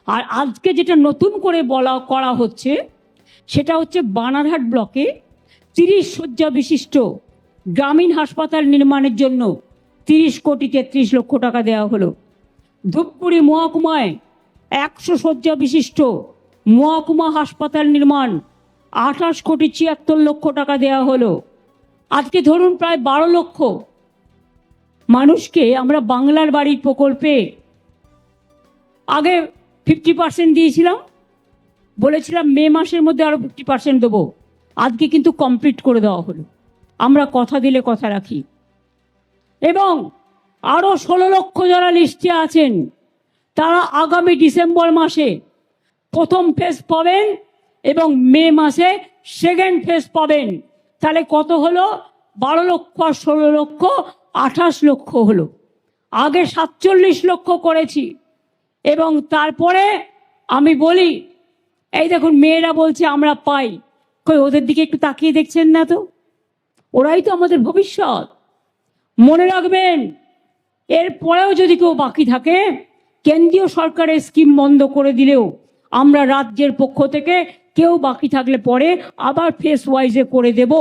আর আজকে যেটা নতুন করে করা হচ্ছে সেটা হচ্ছে বানারহাট ব্লকে 30 শয্যা বিশিষ্ট গ্রামীণ হাসপাতাল নির্মাণের জন্য 30,33,00,000 টাকা দেওয়া হলো। ধূপগুড়ি মহকুমায় 100 শয্যা বিশিষ্ট মহকুমা হাসপাতাল নির্মাণ 28,76,00,000 টাকা দেওয়া হলো। আজকে ধরুন প্রায় 12 লক্ষ মানুষকে আমরা বাংলার বাড়ির প্রকল্পে আগে 50% দিয়েছিলাম, বলেছিলাম মে মাসের মধ্যে আরও 50% দেবো। আজকে কিন্তু কমপ্লিট করে দেওয়া হলো। আমরা কথা দিলে কথা রাখি। এবং আরও 16 লক্ষ যারা লিস্টে আছেন তারা আগামী ডিসেম্বর মাসে প্রথম ফেজ পাবেন এবং মে মাসে সেকেন্ড ফেজ পাবেন। তাহলে কত হলো? 12 লক্ষ আর 16 লক্ষ 28 লক্ষ হলো। আগে 47 লক্ষ করেছি। এবং তারপরে আমি বলি, এই দেখুন মেয়েরা বলছে আমরা পাই, কই ওদের দিকে একটু তাকিয়ে দেখছেন না তো? ওরাই তো আমাদের ভবিষ্যৎ। মনে রাখবেন, এরপরেও যদি কেউ বাকি থাকে, কেন্দ্রীয় সরকারের স্কিম বন্ধ করে দিলেও আমরা রাজ্যের পক্ষ থেকে কেউ বাকি থাকলে পরে আবার ফেস ওয়াইজে করে দেব।